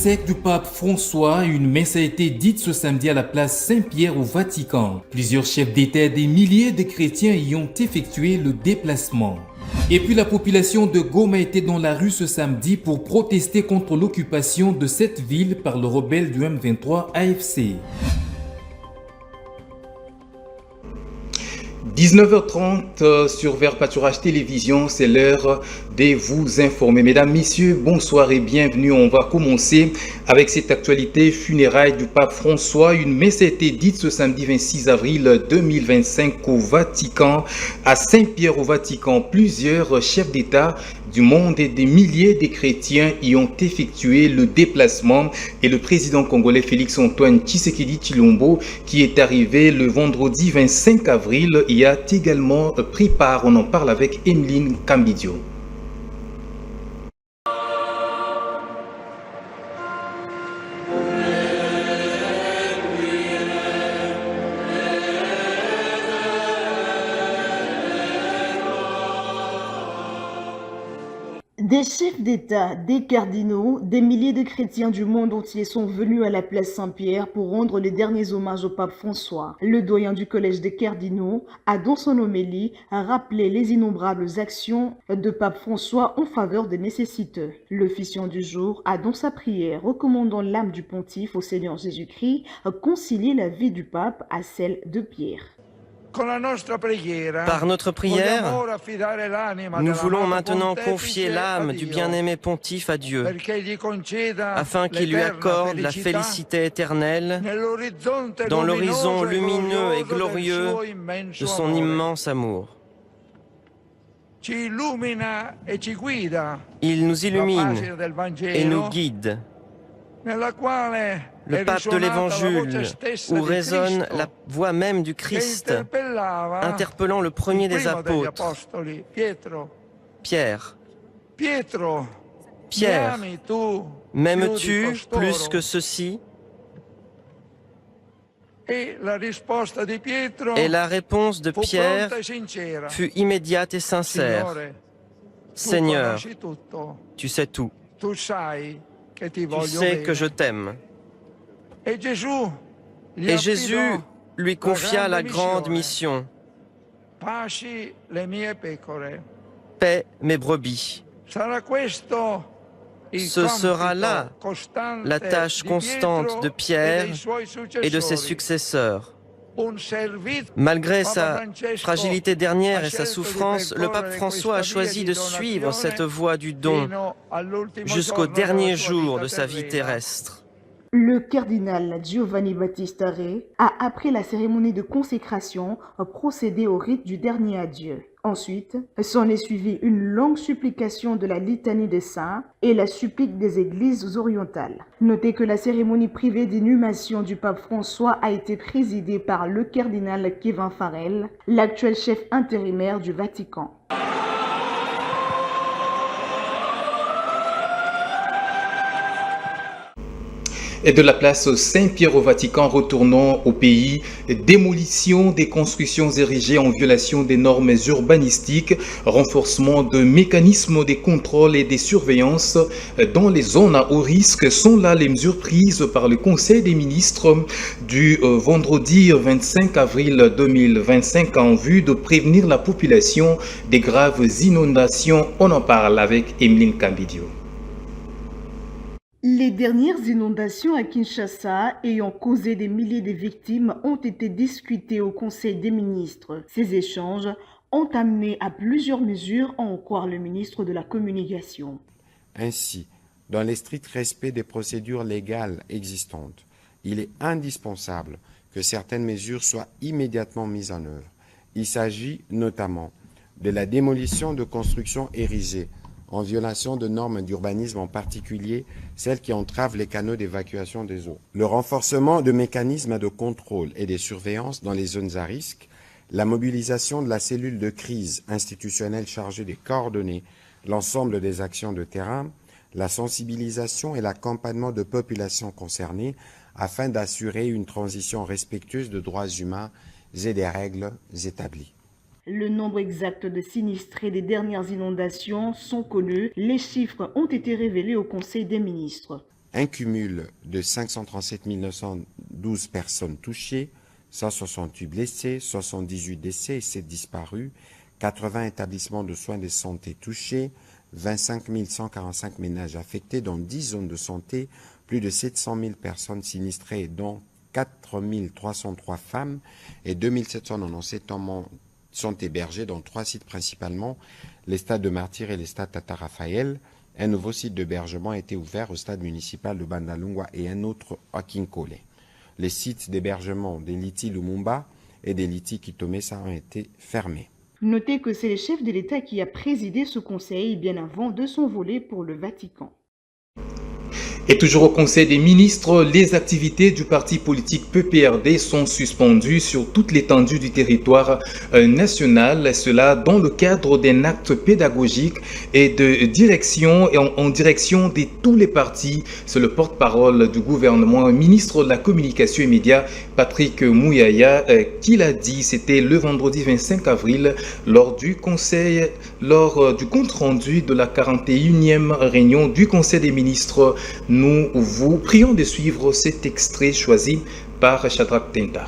obsèques du pape François, une messe a été dite ce samedi à la place Saint-Pierre au Vatican. Plusieurs chefs d'État et des milliers de chrétiens y ont effectué le déplacement. Et puis la population de Goma était dans la rue ce samedi pour protester contre l'occupation de cette ville par le rebelle du M23 AFC. 19h30 sur Vert Pâturage Télévision, c'est l'heure de vous informer. Mesdames, Messieurs, bonsoir et bienvenue. On va commencer avec cette actualité funérailles du pape François. Une messe a été dite ce samedi 26 avril 2025 au Vatican, à Saint-Pierre au Vatican. Plusieurs chefs d'État du monde et des milliers de chrétiens y ont effectué le déplacement et le président congolais Félix-Antoine Tshisekedi Tshilombo, qui est arrivé le vendredi 25 avril, y a également pris part. On en parle avec Emeline Kambidio. Des chefs d'État, des cardinaux, des milliers de chrétiens du monde entier sont venus à la place Saint-Pierre pour rendre les derniers hommages au pape François. Le doyen du collège des cardinaux a dans son homélie rappelé les innombrables actions de pape François en faveur des nécessiteux. L'officiant du jour a dans sa prière recommandant l'âme du pontife au Seigneur Jésus-Christ concilier la vie du pape à celle de Pierre. Par notre prière, nous voulons maintenant confier l'âme du bien-aimé pontife à Dieu, afin qu'il lui accorde la félicité éternelle dans l'horizon lumineux et glorieux de son immense amour. Il nous illumine et nous guide. Le pape de l'Évangile, où résonne la voix même du Christ, interpellant le premier des apôtres, Pierre. Pierre, m'aimes-tu plus que ceci? Et la réponse de Pierre fut immédiate et sincère. Seigneur, tu sais tout. Tu sais que je t'aime. Et Jésus lui confia la grande mission. Paix mes brebis. Ce sera là la tâche constante de Pierre et de ses successeurs. Malgré sa fragilité dernière et sa souffrance, le pape François a choisi de suivre cette voie du don jusqu'au dernier jour de sa vie terrestre. Le cardinal Giovanni Battista Re a, après la cérémonie de consécration, procédé au rite du dernier adieu. Ensuite, s'en est suivi une longue supplication de la litanie des saints et la supplique des églises orientales. Notez que la cérémonie privée d'inhumation du pape François a été présidée par le cardinal Kevin Farrell, l'actuel chef intérimaire du Vatican. Et de la place Saint-Pierre au Vatican, retournons au pays. Démolition des constructions érigées en violation des normes urbanistiques, renforcement de mécanismes de contrôle et de surveillance dans les zones à haut risque sont là les mesures prises par le Conseil des ministres du vendredi 25 avril 2025 en vue de prévenir la population des graves inondations. On en parle avec Emeline Kambidio. Les dernières inondations à Kinshasa ayant causé des milliers de victimes ont été discutées au Conseil des ministres. Ces échanges ont amené à plusieurs mesures, à en croire le ministre de la Communication. Ainsi, dans le strict respect des procédures légales existantes, il est indispensable que certaines mesures soient immédiatement mises en œuvre. Il s'agit notamment de la démolition de constructions érigées en violation de normes d'urbanisme, en particulier celles qui entravent les canaux d'évacuation des eaux. Le renforcement de mécanismes de contrôle et de surveillance dans les zones à risque, la mobilisation de la cellule de crise institutionnelle chargée de coordonner l'ensemble des actions de terrain, la sensibilisation et l'accompagnement de populations concernées afin d'assurer une transition respectueuse de droits humains et des règles établies. Le nombre exact de sinistrés des dernières inondations sont connus. Les chiffres ont été révélés au Conseil des ministres. un cumul de 537 912 personnes touchées, 168 blessés, 78 décès et 7 disparus, 80 établissements de soins de santé touchés, 25 145 ménages affectés dans 10 zones de santé, plus de 700 000 personnes sinistrées, dont 4 303 femmes et 2 797 hommes sont hébergés dans 3 sites principalement, les stades de Martyrs et les stades Tata Raphaël. Un nouveau site d'hébergement a été ouvert au stade municipal de Bandalungwa et un autre à Kinkole. Les sites d'hébergement des Liti Lumumba et des Liti Kitomesa ont été fermés. Notez que c'est le chef de l'État qui a présidé ce conseil bien avant de s'envoler pour le Vatican. Et toujours au Conseil des ministres, les activités du parti politique PPRD sont suspendues sur toute l'étendue du territoire national, cela dans le cadre d'un acte pédagogique et de direction et en direction de tous les partis. C'est le porte-parole du gouvernement, ministre de la Communication et Médias, Patrick Mouyaya, qui l'a dit. C'était le vendredi 25 avril lors du compte-rendu de la 41e réunion du Conseil des ministres. Nous vous prions de suivre cet extrait choisi par Shadrach Tenta.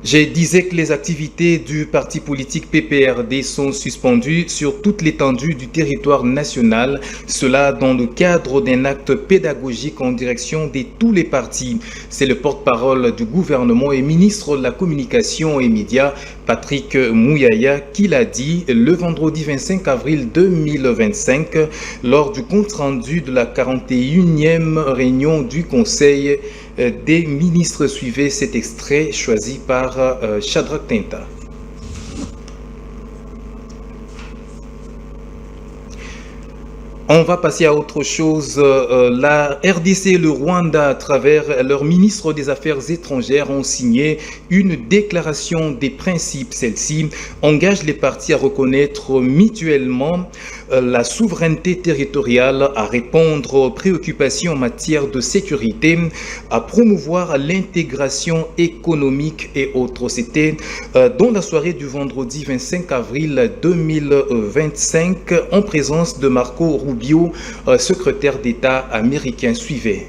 Je disais que les activités du parti politique PPRD sont suspendues sur toute l'étendue du territoire national, cela dans le cadre d'un acte pédagogique en direction de tous les partis. C'est le porte-parole du gouvernement et ministre de la Communication et Médias, Patrick Mouyaya, qui l'a dit le vendredi 25 avril 2025 lors du compte-rendu de la 41e réunion du Conseil des ministres. Suivez cet extrait choisi par Shadrach Tenta. On va passer à autre chose. La RDC et le Rwanda, à travers leur ministre des Affaires étrangères, ont signé une déclaration des principes. Celle-ci engage les parties à reconnaître mutuellement la souveraineté territoriale, à répondre aux préoccupations en matière de sécurité, à promouvoir l'intégration économique et autres. C'était dans la soirée du vendredi 25 avril 2025 en présence de Marco Rubio, secrétaire d'État américain. Suivez.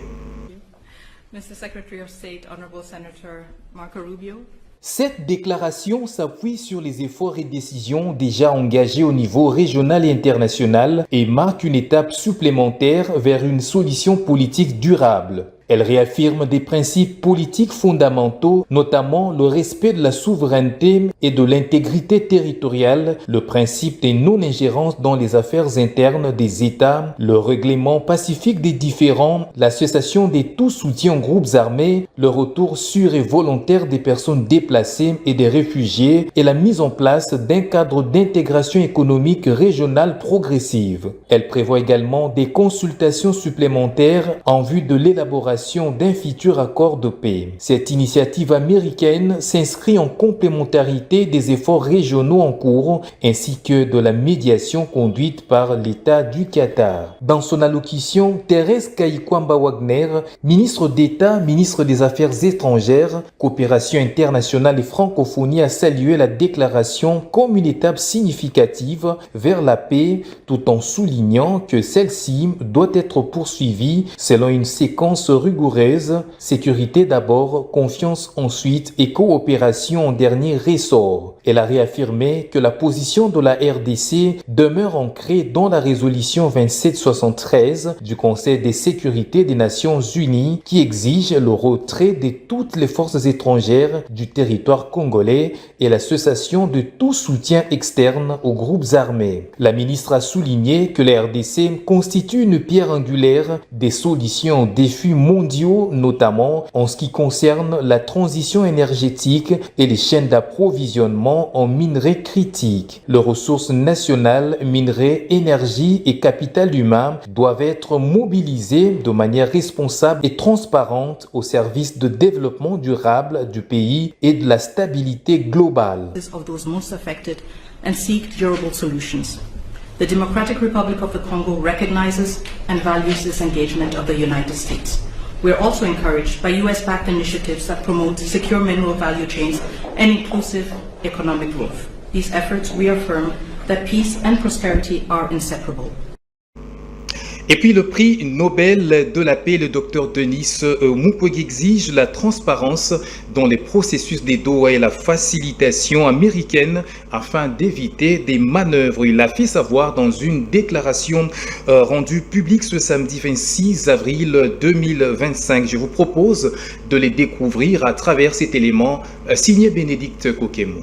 Mr. Secretary of State, Honorable Senator Marco Rubio. Cette déclaration s'appuie sur les efforts et décisions déjà engagés au niveau régional et international et marque une étape supplémentaire vers une solution politique durable. Elle réaffirme des principes politiques fondamentaux, notamment le respect de la souveraineté et de l'intégrité territoriale, le principe des non-ingérences dans les affaires internes des États, le règlement pacifique des différends, la cessation des tout soutiens aux groupes armés, le retour sûr et volontaire des personnes déplacées et des réfugiés et la mise en place d'un cadre d'intégration économique régionale progressive. Elle prévoit également des consultations supplémentaires en vue de l'élaboration d'un futur accord de paix. Cette initiative américaine s'inscrit en complémentarité des efforts régionaux en cours ainsi que de la médiation conduite par l'État du Qatar. Dans son allocution, Thérèse Kayikwamba-Wagner, ministre d'État, ministre des Affaires étrangères, coopération internationale et francophonie, a salué la déclaration comme une étape significative vers la paix tout en soulignant que celle-ci doit être poursuivie selon une séquence rigoureuse, sécurité d'abord, confiance ensuite et coopération en dernier ressort. Elle a réaffirmé que la position de la RDC demeure ancrée dans la résolution 2773 du Conseil de sécurité des Nations Unies qui exige le retrait de toutes les forces étrangères du territoire congolais et la cessation de tout soutien externe aux groupes armés. La ministre a souligné que la RDC constitue une pierre angulaire des solutions aux défis mondiaux, notamment en ce qui concerne la transition énergétique et les chaînes d'approvisionnement en minerais critiques. Les ressources nationales, minerais, énergie et capital humain doivent être mobilisés de manière responsable et transparente au service de développement durable du pays et de la stabilité globale. Of those most affected and seek durable solutions. The Democratic Republic of the Congo recognizes and values this engagement of the United States. We are also encouraged by US-backed initiatives that promote secure mineral value chains and inclusive economic growth. These efforts reaffirm that peace and prosperity are inseparable. Et puis le prix Nobel de la paix, le docteur Denis Mukwege exige la transparence dans les processus des Doha et la facilitation américaine afin d'éviter des manœuvres. Il l'a fait savoir dans une déclaration rendue publique ce samedi 26 avril 2025. Je vous propose de les découvrir à travers cet élément signé Bénédicte Kokemo.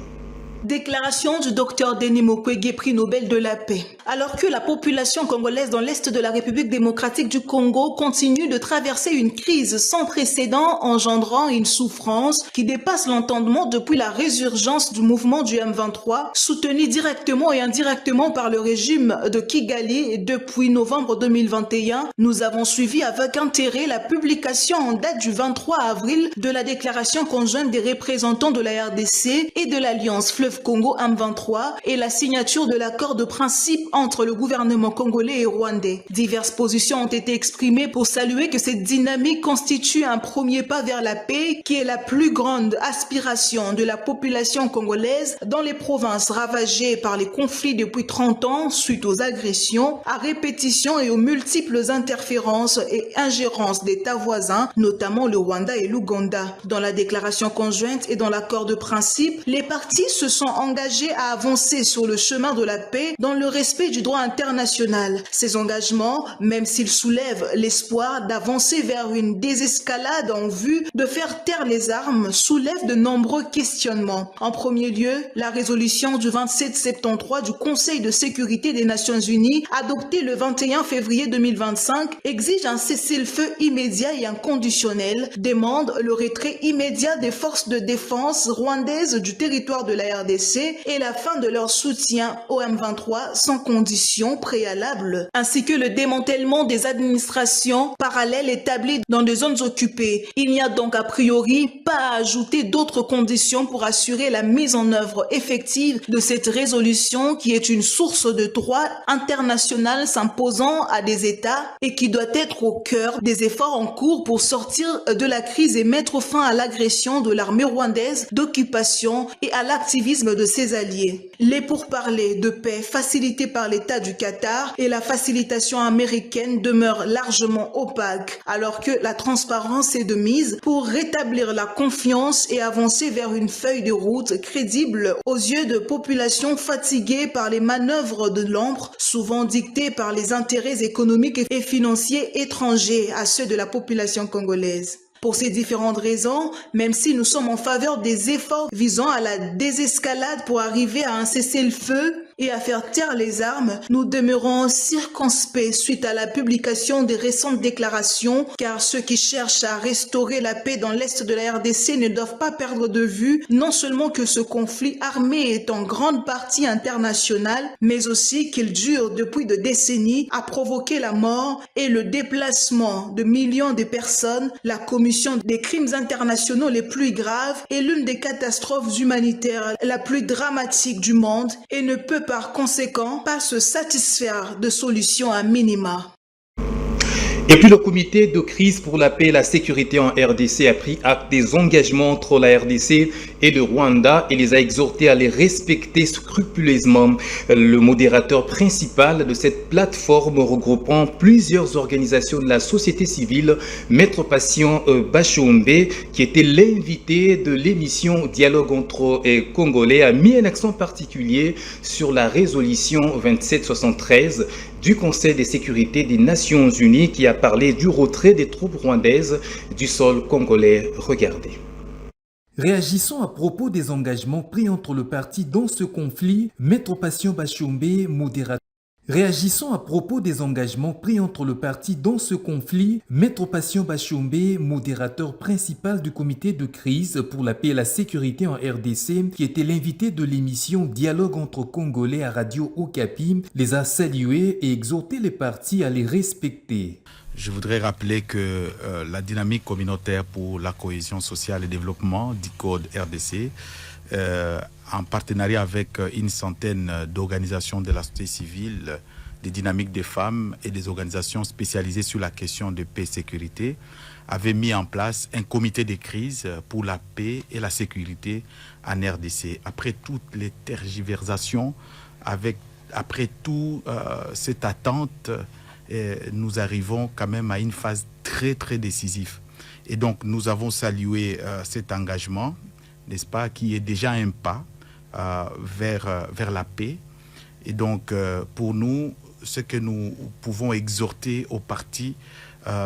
Déclaration du docteur Denis Mukwege, prix Nobel de la paix. Alors que la population congolaise dans l'est de la République démocratique du Congo continue de traverser une crise sans précédent engendrant une souffrance qui dépasse l'entendement depuis la résurgence du mouvement du M23, soutenu directement et indirectement par le régime de Kigali depuis novembre 2021, nous avons suivi avec intérêt la publication en date du 23 avril de la déclaration conjointe des représentants de la RDC et de l'Alliance Fleuve Congo M23 et la signature de l'accord de principe entre le gouvernement congolais et rwandais. Diverses positions ont été exprimées pour saluer que cette dynamique constitue un premier pas vers la paix qui est la plus grande aspiration de la population congolaise dans les provinces ravagées par les conflits depuis 30 ans suite aux agressions, à répétition et aux multiples interférences et ingérences d'États voisins, notamment le Rwanda et l'Ouganda. Dans la déclaration conjointe et dans l'accord de principe, les parties se sont engagés à avancer sur le chemin de la paix dans le respect du droit international. Ces engagements, même s'ils soulèvent l'espoir d'avancer vers une désescalade en vue de faire taire les armes, soulèvent de nombreux questionnements. En premier lieu, la résolution du 2773 du Conseil de sécurité des Nations Unies, adoptée le 21 février 2025, exige un cessez-le-feu immédiat et inconditionnel, demande le retrait immédiat des forces de défense rwandaises du territoire de la RDC et la fin de leur soutien au M23 sans condition préalable, ainsi que le démantèlement des administrations parallèles établies dans des zones occupées. Il n'y a donc a priori pas à ajouter d'autres conditions pour assurer la mise en œuvre effective de cette résolution qui est une source de droit international s'imposant à des États et qui doit être au cœur des efforts en cours pour sortir de la crise et mettre fin à l'agression de l'armée rwandaise d'occupation et à l'activisme de ses alliés. Les pourparlers de paix facilités par l'État du Qatar et la facilitation américaine demeurent largement opaques, alors que la transparence est de mise pour rétablir la confiance et avancer vers une feuille de route crédible aux yeux de populations fatiguées par les manœuvres de l'ombre, souvent dictées par les intérêts économiques et financiers étrangers à ceux de la population congolaise. Pour ces différentes raisons, même si nous sommes en faveur des efforts visant à la désescalade pour arriver à un cessez-le-feu et à faire taire les armes, nous demeurons circonspects suite à la publication des récentes déclarations, car ceux qui cherchent à restaurer la paix dans l'est de la RDC ne doivent pas perdre de vue non seulement que ce conflit armé est en grande partie international, mais aussi qu'il dure depuis des décennies, a provoqué la mort et le déplacement de millions de personnes, la commission des crimes internationaux les plus graves et l'une des catastrophes humanitaires la plus dramatique du monde et ne peut par conséquent pas se satisfaire de solutions à minima. Et puis le comité de crise pour la paix et la sécurité en RDC a pris acte des engagements entre la RDC et le Rwanda et les a exhortés à les respecter scrupuleusement. Le modérateur principal de cette plateforme regroupant plusieurs organisations de la société civile, Maître Patient Bashombe, qui était l'invité de l'émission Dialogue entre Congolais, a mis un accent particulier sur la résolution 2773 du Conseil de sécurité des Nations Unies qui a parlé du retrait des troupes rwandaises du sol congolais. Regardez. Réagissant à propos des engagements pris entre le parti dans ce conflit, Maître Patient Bashombe, modérateur. Réagissant à propos des engagements pris entre le parti dans ce conflit, Maître Patient Bashombe, modérateur principal du comité de crise pour la paix et la sécurité en RDC, qui était l'invité de l'émission Dialogue entre Congolais à Radio Okapi, les a salués et exhorté les partis à les respecter. Je voudrais rappeler que la dynamique communautaire pour la cohésion sociale et développement, DICODE RDC, en partenariat avec une centaine d'organisations de la société civile, des dynamiques des femmes et des organisations spécialisées sur la question de paix et sécurité, avait mis en place un comité de crise pour la paix et la sécurité en RDC. Après toutes les tergiversations avec après tout cette attente, nous arrivons quand même à une phase très très décisive. Et donc nous avons salué cet engagement, n'est-ce pas, qui est déjà un pas vers la paix. Et donc pour nous, ce que nous pouvons exhorter aux partis,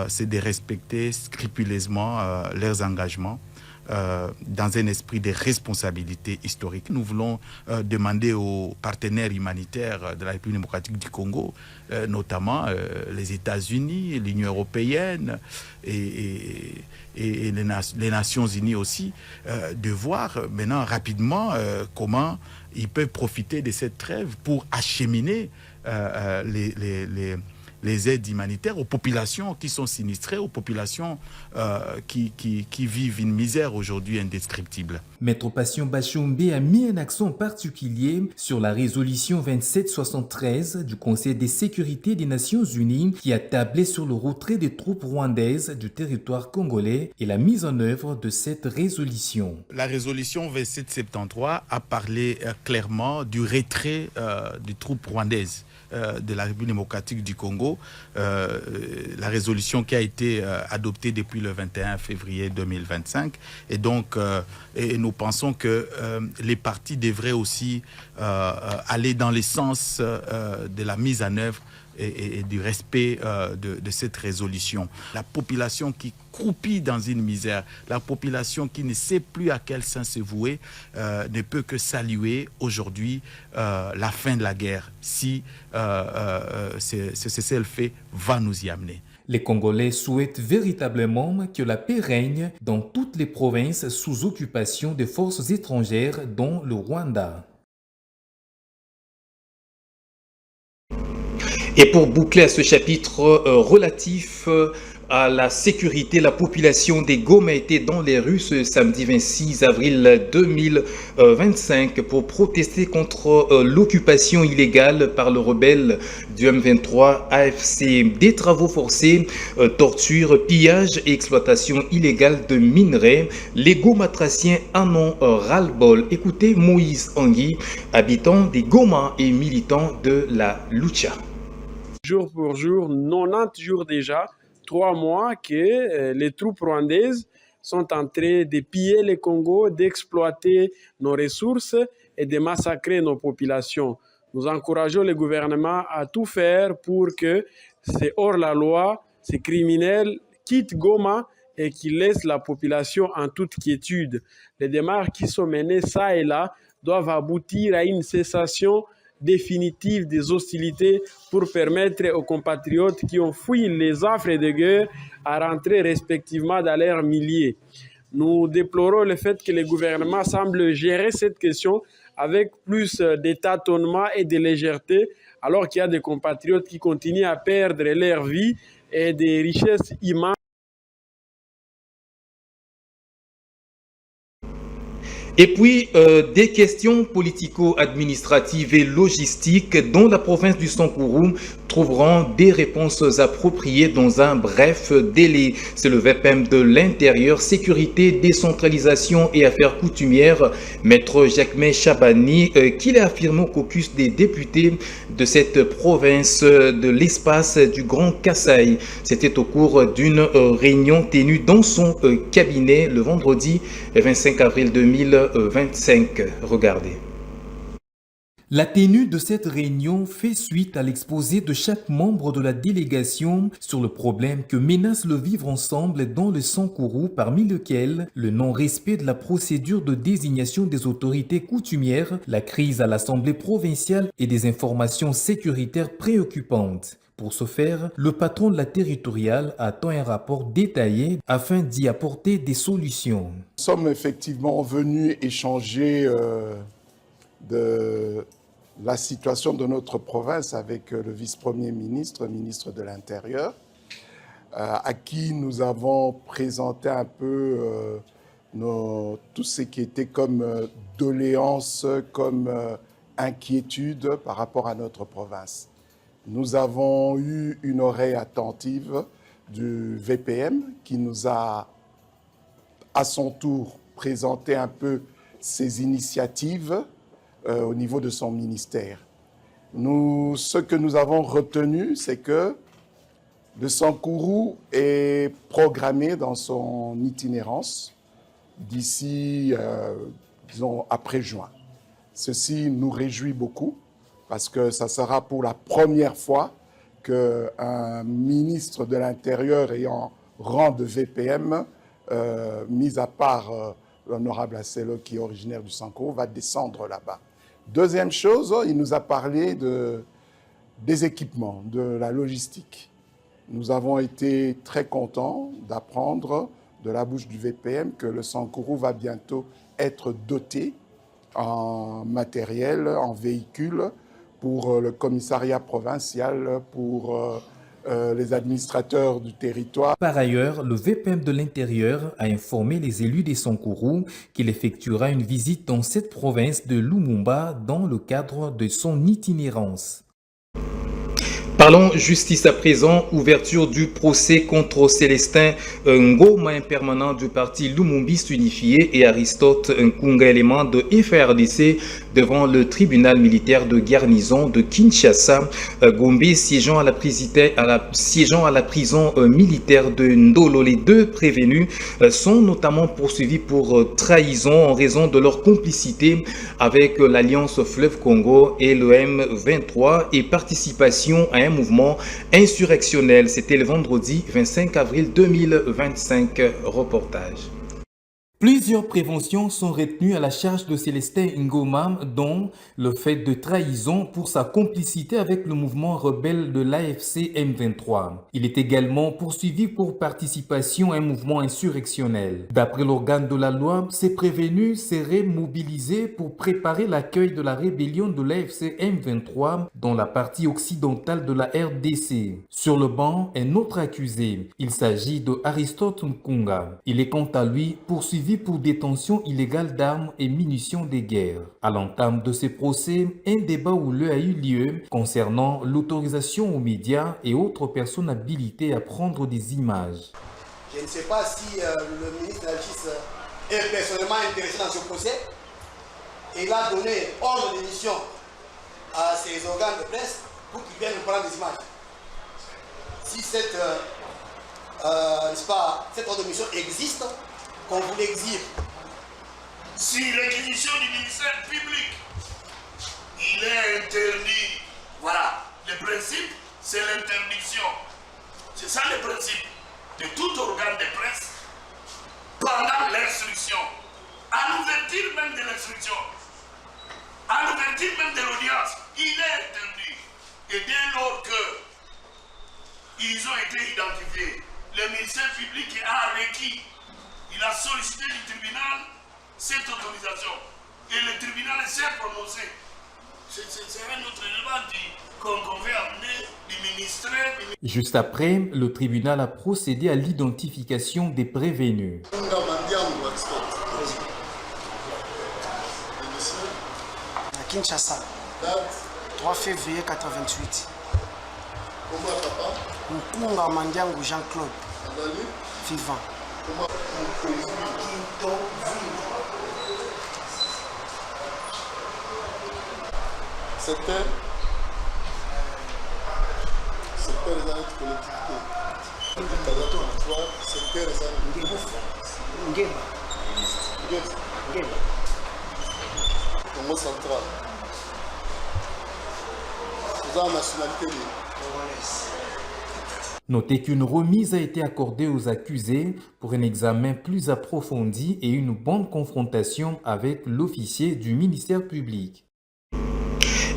c'est de respecter scrupuleusement leurs engagements dans un esprit de responsabilité historique. Nous voulons demander aux partenaires humanitaires de la République démocratique du Congo, notamment les États-Unis, l'Union européenne et les Nations unies aussi, de voir maintenant rapidement comment ils peuvent profiter de cette trêve pour acheminer les aides humanitaires aux populations qui sont sinistrées, aux populations qui vivent une misère aujourd'hui indescriptible. Maître Patient Bachombe a mis un accent particulier sur la résolution 2773 du Conseil de sécurité des Nations Unies qui a tablé sur le retrait des troupes rwandaises du territoire congolais et la mise en œuvre de cette résolution. La résolution 2773 a parlé clairement du retrait des troupes rwandaises de la République démocratique du Congo, la résolution qui a été adoptée depuis le 21 février 2025. Et donc, et nous pensons que les partis devraient aussi aller dans le sens de la mise en œuvre et du respect de cette résolution. La population qui croupit dans une misère, la population qui ne sait plus à quel sens se vouer, ne peut que saluer aujourd'hui la fin de la guerre, si ce cessez-le-feu va nous y amener. Les Congolais souhaitent véritablement que la paix règne dans toutes les provinces sous occupation des forces étrangères, dont le Rwanda. Et pour boucler à ce chapitre relatif à la sécurité, la population des Goma était dans les rues ce samedi 26 avril 2025 pour protester contre l'occupation illégale par le rebelle du M23 AFC. Des travaux forcés, torture, pillage et exploitation illégale de minerais. Les Gomatraciens en ont ras-le-bol. Écoutez Moïse Angui, habitant des Goma et militant de la Lucha. Jour pour jour, 90 jours déjà, 3 mois que les troupes rwandaises sont en train de piller le Congo, d'exploiter nos ressources et de massacrer nos populations. Nous encourageons le gouvernement à tout faire pour que c'est hors la loi, ces criminels quittent Goma et qu'ils laissent la population en toute quiétude. Les démarches qui sont menées ça et là doivent aboutir à une cessation définitive des hostilités pour permettre aux compatriotes qui ont fui les affres de guerre à rentrer respectivement dans leurs milliers. Nous déplorons le fait que le gouvernement semble gérer cette question avec plus de tâtonnement et de légèreté, alors qu'il y a des compatriotes qui continuent à perdre leur vie et des richesses immenses. Et puis, des questions politico-administratives et logistiques dont la province du Sankourou trouveront des réponses appropriées dans un bref délai. C'est le VPM de l'Intérieur, Sécurité, Décentralisation et Affaires coutumières, Maître Jacquemin Chabani, qui l'a affirmé au caucus des députés de cette province de l'espace du Grand Kasaï. C'était au cours d'une réunion tenue dans son cabinet le vendredi 25 avril 2025. Regardez. La tenue de cette réunion fait suite à l'exposé de chaque membre de la délégation sur le problème que menace le vivre ensemble dans le Sankourou, parmi lesquels le non-respect de la procédure de désignation des autorités coutumières, la crise à l'Assemblée provinciale et des informations sécuritaires préoccupantes. Pour ce faire, le patron de la territoriale attend un rapport détaillé afin d'y apporter des solutions. Nous sommes effectivement venus échanger de la situation de notre province avec le vice-premier ministre, ministre de l'Intérieur, à qui nous avons présenté un peu tout ce qui était comme doléances, comme inquiétude par rapport à notre province. Nous avons eu une oreille attentive du VPM qui nous a à son tour présenté un peu ses initiatives au niveau de son ministère. Ce que nous avons retenu, c'est que le Sankourou est programmé dans son itinérance d'ici, disons, après juin. Ceci nous réjouit beaucoup parce que ça sera pour la première fois qu'un ministre de l'Intérieur ayant rang de VPM, mis à part l'honorable Asselo qui est originaire du Sankourou, va descendre là-bas. Deuxième chose, il nous a parlé des équipements, de la logistique. Nous avons été très contents d'apprendre de la bouche du VPM que le Sankourou va bientôt être doté en matériel, en véhicules pour le commissariat provincial, pour les administrateurs du territoire. Par ailleurs, le VPM de l'Intérieur a informé les élus des Sankourou qu'il effectuera une visite dans cette province de Lumumba dans le cadre de son itinérance. Parlons justice à présent, ouverture du procès contre Célestin Ngoma, permanent du parti Lumumbiste Unifié, et Aristote Nkunga, élément de FARDC, devant le tribunal militaire de garnison de Kinshasa. Gombe siégeant à la prison militaire de Ndolo. Les deux prévenus sont notamment poursuivis pour trahison en raison de leur complicité avec l'Alliance Fleuve Congo et le M23 et participation à un mouvement insurrectionnel. C'était le vendredi 25 avril 2025. Reportage. Plusieurs préventions sont retenues à la charge de Célestin Ngoma, dont le fait de trahison pour sa complicité avec le mouvement rebelle de l'AFC M23. Il est également poursuivi pour participation à un mouvement insurrectionnel. D'après l'organe de la loi, ces prévenus seraient mobilisés pour préparer l'accueil de la rébellion de l'AFC M23 dans la partie occidentale de la RDC. Sur le banc, un autre accusé. Il s'agit de Aristote Nkunga. Il est quant à lui poursuivi pour détention illégale d'armes et munitions de guerre. À l'entame de ces procès, un débat houleux a eu lieu concernant l'autorisation aux médias et autres personnes habilitées à prendre des images. Je ne sais pas si le ministre de la Justice est personnellement intéressé dans ce procès. Il a donné ordre de mission à ses organes de presse pour qu'ils viennent prendre des images. Si cette ordre de mission existe, qu'on vous l'exhibe. Si l'exhibition du ministère public, il est interdit. Voilà, le principe, c'est l'interdiction. C'est ça le principe de tout organe de presse pendant l'instruction, à l'ouverture même de l'instruction, à l'ouverture même de l'audience, il est interdit. Et dès lors que ils ont été identifiés, le ministère public a requis. Il a sollicité du tribunal cette autorisation et le tribunal s'est prononcé. C'est un autre élément qu'on veut amener du ministère. Juste après, le tribunal a procédé à l'identification des prévenus. À Kinshasa, 3 février 88. Nkunga Mandiango Jean-Claude, vivant. C'était les années de collectivité. C'était les années de Congo central. Vous avez la nationalité congolaise. Notez qu'une remise a été accordée aux accusés pour un examen plus approfondi et une bonne confrontation avec l'officier du ministère public.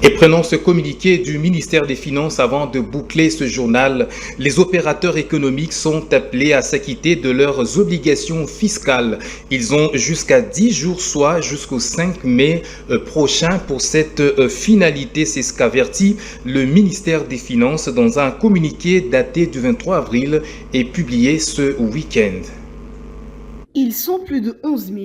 Et prenons ce communiqué du ministère des Finances avant de boucler ce journal. Les opérateurs économiques sont appelés à s'acquitter de leurs obligations fiscales. Ils ont jusqu'à 10 jours, soit jusqu'au 5 mai prochain pour cette finalité. C'est ce qu'avertit le ministère des Finances dans un communiqué daté du 23 avril et publié ce week-end. Ils sont plus de 11 000,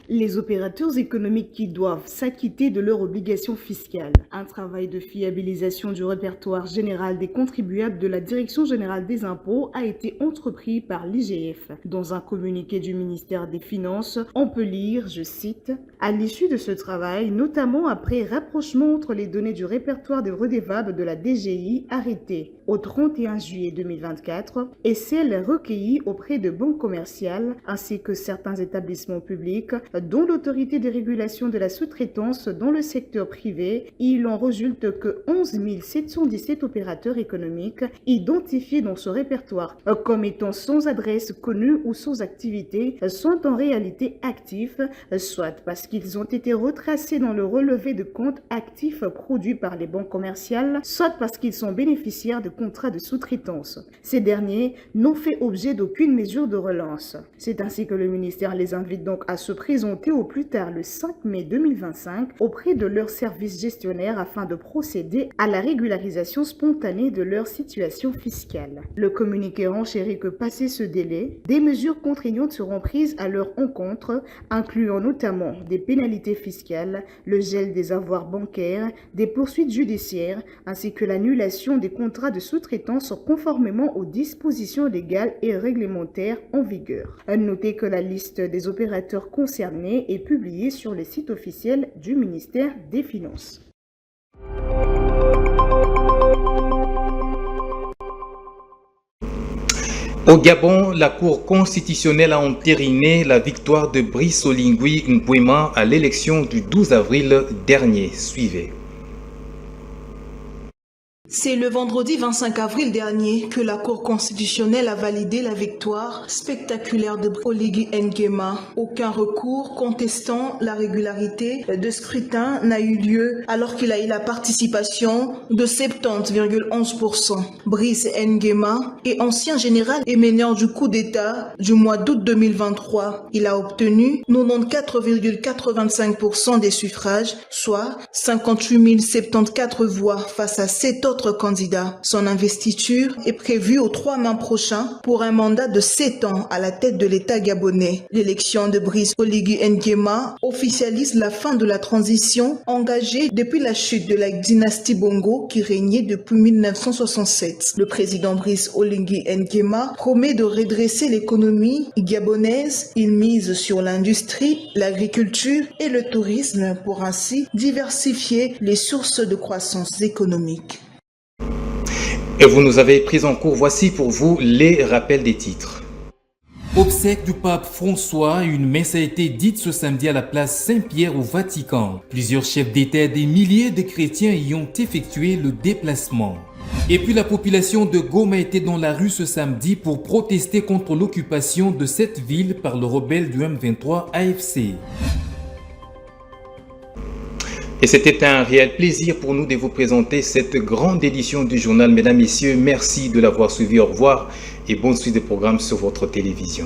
les opérateurs économiques qui doivent s'acquitter de leurs obligations fiscales. Un travail de fiabilisation du répertoire général des contribuables de la Direction générale des impôts a été entrepris par l'IGF. Dans un communiqué du ministère des Finances, on peut lire, je cite, « À l'issue de ce travail, notamment après rapprochement entre les données du répertoire des redevables de la DGI arrêtées au 31 juillet 2024 et celles recueillies auprès de banques commerciales, ainsi que certains établissements publics, dont l'autorité de régulation de la sous-traitance dans le secteur privé, il en résulte que 11 717 opérateurs économiques identifiés dans ce répertoire comme étant sans adresse connue ou sans activité sont en réalité actifs, soit parce qu'ils ont été retracés dans le relevé de comptes actifs produits par les banques commerciales, soit parce qu'ils sont bénéficiaires de contrats de sous-traitance. Ces derniers n'ont fait objet d'aucune mesure de relance. C'est ainsi que le ministère les invite donc à se présenter au plus tard le 5 mai 2025 auprès de leurs services gestionnaires afin de procéder à la régularisation spontanée de leur situation fiscale. Le communiqué renchérit que passé ce délai, des mesures contraignantes seront prises à leur encontre, incluant notamment des pénalités fiscales, le gel des avoirs bancaires, des poursuites judiciaires, ainsi que l'annulation des contrats de sous-traitance conformément aux dispositions légales et réglementaires en vigueur. Notez que la liste des opérateurs concernés est publiée sur le site officiel du ministère des Finances. Au Gabon, la Cour constitutionnelle a entériné la victoire de Brice Oligui Nguema à l'élection du 12 avril dernier. Suivez. C'est le vendredi 25 avril dernier que la Cour constitutionnelle a validé la victoire spectaculaire de Oligui Nguema. Aucun recours contestant la régularité de scrutin n'a eu lieu alors qu'il a eu la participation de 70,11%. Brice Nguema est ancien général et meneur du coup d'État du mois d'août 2023. Il a obtenu 94,85% des suffrages, soit 58 074 voix face à 7 autres candidat. Son investiture est prévue au 3 mai prochain pour un mandat de 7 ans à la tête de l'État gabonais. L'élection de Brice Oligui Nguema officialise la fin de la transition engagée depuis la chute de la dynastie Bongo qui régnait depuis 1967. Le président Brice Oligui Nguema promet de redresser l'économie gabonaise. Il mise sur l'industrie, l'agriculture et le tourisme pour ainsi diversifier les sources de croissance économique. Et vous nous avez pris en cours, voici pour vous les rappels des titres. Obsèque du pape François, une messe a été dite ce samedi à la place Saint-Pierre au Vatican. Plusieurs chefs d'État et des milliers de chrétiens y ont effectué le déplacement. Et puis la population de Goma était dans la rue ce samedi pour protester contre l'occupation de cette ville par le rebelle du M23 AFC. Et c'était un réel plaisir pour nous de vous présenter cette grande édition du journal. Mesdames, Messieurs, merci de l'avoir suivi. Au revoir et bonne suite des programmes sur votre télévision.